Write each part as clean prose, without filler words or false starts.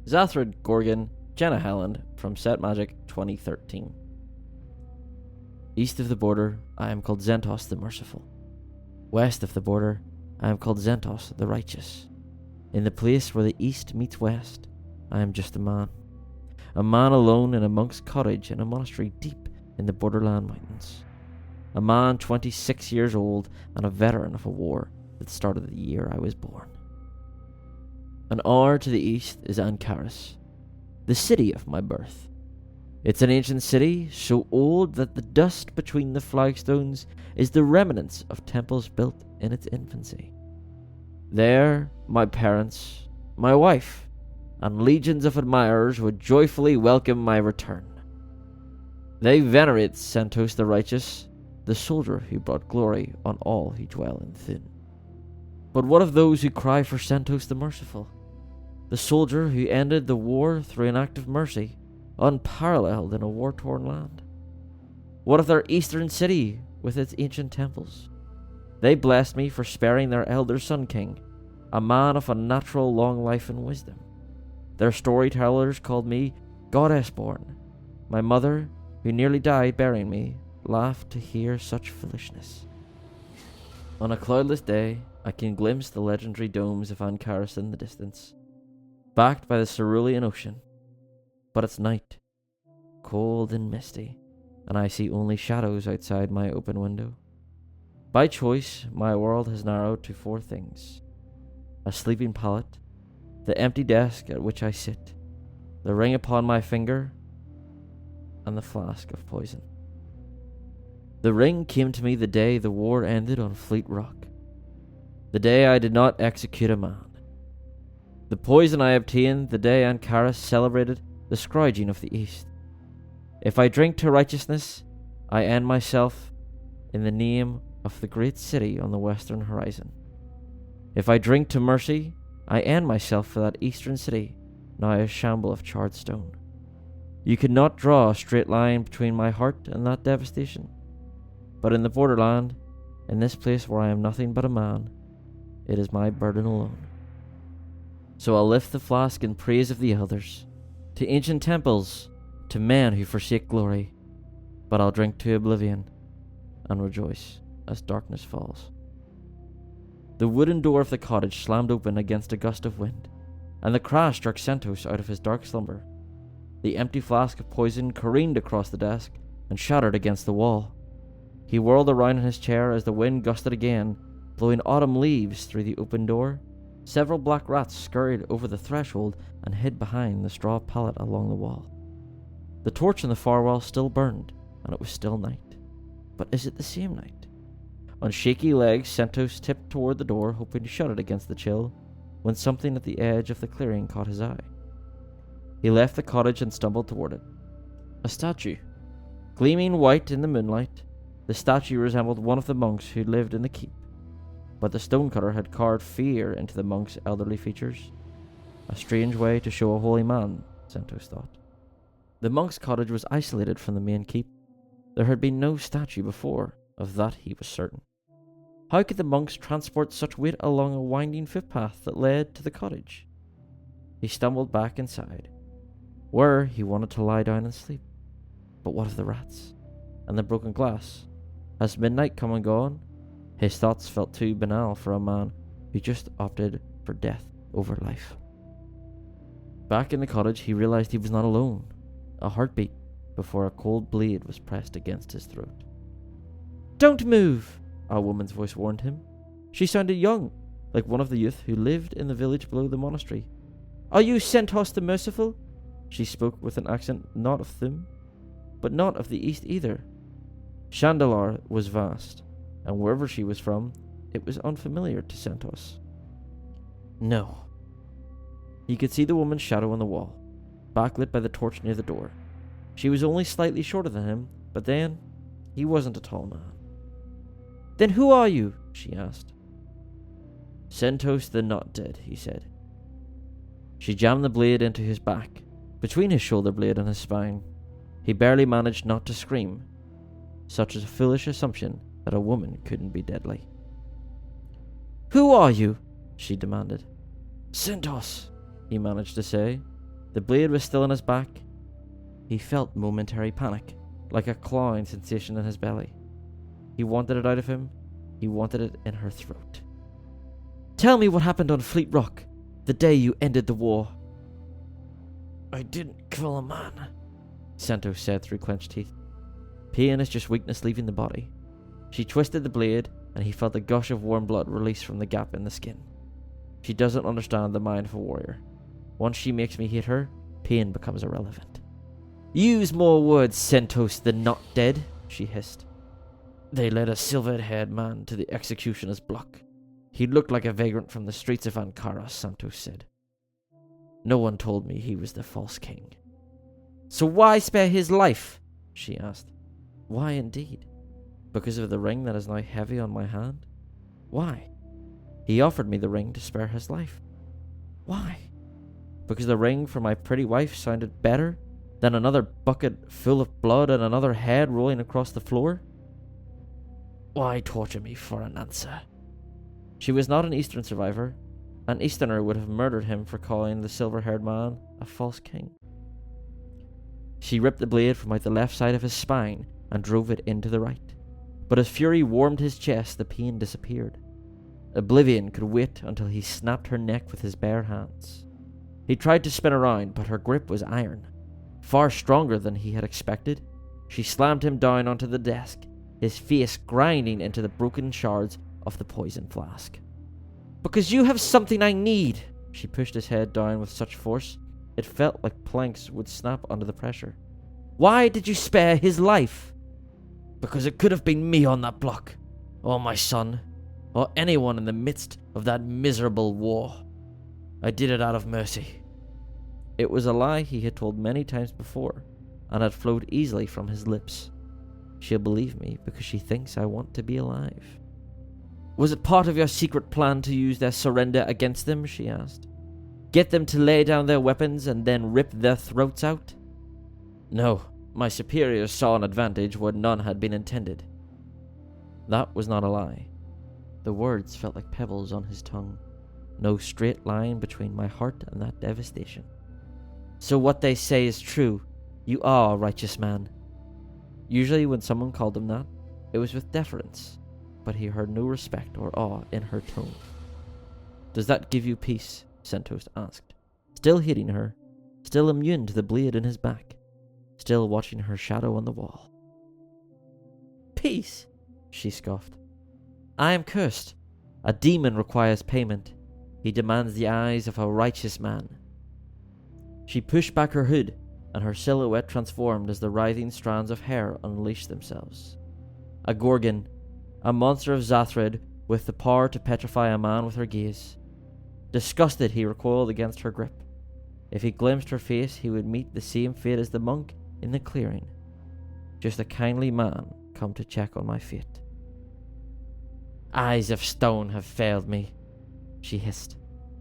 Xathrid, Gorgon, Jenna Helland from Set Magic 2013. East of the border, I am called Xentos the Merciful. West of the border, I am called Xentos the Righteous. In the place where the east meets west, I am just a man alone in a monk's cottage in a monastery deep in the borderland mountains. A man 26 years old and a veteran of a war that started the year I was born. An hour to the east is Ancaris, the city of my birth. It's an ancient city, so old that the dust between the flagstones is the remnants of temples built in its infancy. There, my parents, my wife, and legions of admirers would joyfully welcome my return. They venerate Xentos the Righteous, the soldier who brought glory on all who dwell in Thun. But what of those who cry for Xentos the Merciful, the soldier who ended the war through an act of mercy, unparalleled in a war-torn land? What of their eastern city with its ancient temples? They blessed me for sparing their elder Sun King, a man of unnatural long life and wisdom. Their storytellers called me Goddess-born. My mother, who nearly died bearing me, laughed to hear such foolishness. On a cloudless day, I can glimpse the legendary domes of Ancaris in the distance, backed by the cerulean ocean. But it's night, cold and misty, and I see only shadows outside my open window. By choice, my world has narrowed to 4 things: a sleeping pallet, the empty desk at which I sit, the ring upon my finger, and the flask of poison. The ring came to me the day the war ended on Fleet Rock, the day I did not execute a man. The poison I obtained the day Ancaris celebrated the scourging of the East. If I drink to righteousness, I end myself in the name of the great city on the western horizon. If I drink to mercy, I end myself for that eastern city, now a shamble of charred stone. You could not draw a straight line between my heart and that devastation. But in the borderland, in this place where I am nothing but a man, it is my burden alone. So I'll lift the flask in praise of the elders, to ancient temples, to men who forsake glory, but I'll drink to oblivion and rejoice as darkness falls. The wooden door of the cottage slammed open against a gust of wind, and the crash struck Xentos out of his dark slumber. The empty flask of poison careened across the desk and shattered against the wall. He whirled around in his chair as the wind gusted again, blowing autumn leaves through the open door. Several black rats scurried over the threshold and hid behind the straw pallet along the wall. The torch in the far wall still burned, and it was still night. But is it the same night? On shaky legs, Xentos tipped toward the door, hoping to shut it against the chill, when something at the edge of the clearing caught his eye. He left the cottage and stumbled toward it. A statue. Gleaming white in the moonlight, the statue resembled one of the monks who lived in the keep, but the stonecutter had carved fear into the monk's elderly features. A strange way to show a holy man, Xentos thought. The monk's cottage was isolated from the main keep. There had been no statue before, of that he was certain. How could the monks transport such weight along a winding footpath that led to the cottage? He stumbled back inside, where he wanted to lie down and sleep. But what of the rats? And the broken glass? Has midnight come and gone? His thoughts felt too banal for a man who just opted for death over life. Back in the cottage, he realized he was not alone. A heartbeat before a cold blade was pressed against his throat. "Don't move!" a woman's voice warned him. She sounded young, like one of the youth who lived in the village below the monastery. "Are you Xentos the Merciful?" She spoke with an accent not of Thum, but not of the east either. Chandalar was vast, and wherever she was from, it was unfamiliar to Xentos. No. He could see the woman's shadow on the wall, backlit by the torch near the door. She was only slightly shorter than him, but then, he wasn't a tall man. "Then who are you?" she asked. "Xentos the Not Dead," he said. She jammed the blade into his back, between his shoulder blade and his spine. He barely managed not to scream. Such a foolish assumption that a woman couldn't be deadly. "Who are you?" she demanded. "Xentos," he managed to say. The blade was still in his back. He felt momentary panic, like a clawing sensation in his belly. He wanted it out of him. He wanted it in her throat. "Tell me what happened on Fleet Rock, the day you ended the war." "I didn't kill a man," Santos said through clenched teeth. Pain is just weakness leaving the body. She twisted the blade, and he felt a gush of warm blood release from the gap in the skin. She doesn't understand the mind of a warrior. Once she makes me hate her, pain becomes irrelevant. "Use more words, Santos, than not dead," she hissed. "They led a silver-haired man to the executioner's block. He looked like a vagrant from the streets of Ankara," Santos said. "No one told me he was the false king." "So why spare his life?" she asked. Why indeed? Because of the ring that is now heavy on my hand? Why? He offered me the ring to spare his life. Why? Because the ring for my pretty wife sounded better than another bucket full of blood and another head rolling across the floor? Why torture me for an answer? She was not an Eastern survivor. An Easterner would have murdered him for calling the silver-haired man a false king. She ripped the blade from out the left side of his spine and drove it into the right. But as fury warmed his chest, the pain disappeared. Oblivion could wait until he snapped her neck with his bare hands. He tried to spin around, but her grip was iron, far stronger than he had expected. She slammed him down onto the desk, his face grinding into the broken shards of the poison flask. "Because you have something I need!" She pushed his head down with such force, it felt like planks would snap under the pressure. "Why did you spare his life?" "Because it could have been me on that block, or my son, or anyone in the midst of that miserable war. I did it out of mercy." It was a lie he had told many times before, and had flowed easily from his lips. She'll believe me because she thinks I want to be alive. "Was it part of your secret plan to use their surrender against them?" she asked. "Get them to lay down their weapons and then rip their throats out?" "No, my superiors saw an advantage where none had been intended." That was not a lie. The words felt like pebbles on his tongue. No straight line between my heart and that devastation. "So what they say is true. You are a righteous man." Usually when someone called him that, it was with deference, but he heard no respect or awe in her tone. "Does that give you peace?" Santos asked, still hating her, still immune to the blade in his back, still watching her shadow on the wall. "Peace?" she scoffed. "I am cursed. A demon requires payment. He demands the eyes of a righteous man." She pushed back her hood, and her silhouette transformed as the writhing strands of hair unleashed themselves. A Gorgon, a monster of Xathrid with the power to petrify a man with her gaze. Disgusted, he recoiled against her grip. If he glimpsed her face, he would meet the same fate as the monk in the clearing. Just a kindly man come to check on my fate. "Eyes of stone have failed me," she hissed.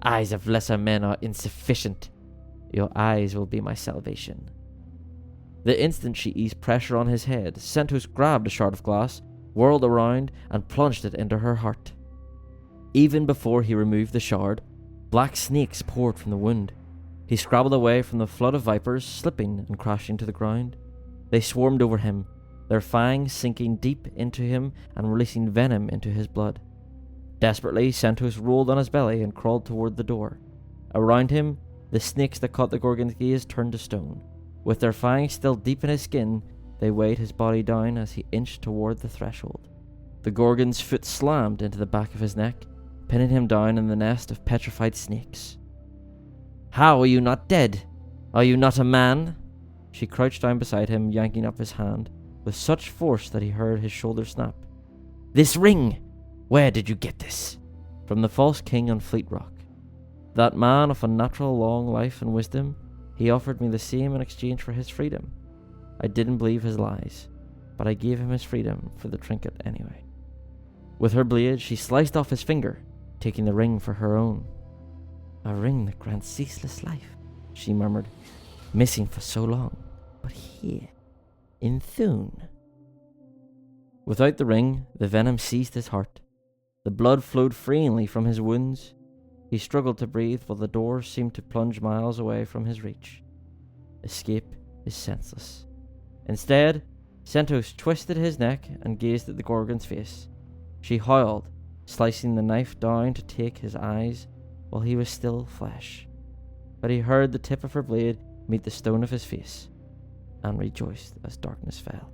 "Eyes of lesser men are insufficient. Your eyes will be my salvation." The instant she eased pressure on his head, Santos grabbed a shard of glass, whirled around, and plunged it into her heart. Even before he removed the shard, black snakes poured from the wound. He scrabbled away from the flood of vipers, slipping and crashing to the ground. They swarmed over him, their fangs sinking deep into him and releasing venom into his blood. Desperately, Santos rolled on his belly and crawled toward the door. Around him, the snakes that caught the Gorgon's gaze turned to stone. With their fangs still deep in his skin, they weighed his body down as he inched toward the threshold. The Gorgon's foot slammed into the back of his neck, pinning him down in the nest of petrified snakes. "How are you not dead? Are you not a man?" She crouched down beside him, yanking up his hand with such force that he heard his shoulder snap. "This ring! Where did you get this?" "From the false king on Fleet Rock. That man of unnatural long life and wisdom, he offered me the same in exchange for his freedom. I didn't believe his lies, but I gave him his freedom for the trinket anyway." With her blade, she sliced off his finger, taking the ring for her own. "A ring that grants ceaseless life," she murmured, "missing for so long, but here, in Thune." Without the ring, the venom seized his heart. The blood flowed freely from his wounds. He struggled to breathe while the door seemed to plunge miles away from his reach. escape is senseless. Instead, Xentos twisted his neck and gazed at the Gorgon's face. She howled, slicing the knife down to take his eyes while he was still flesh. But he heard the tip of her blade meet the stone of his face, and rejoiced as darkness fell.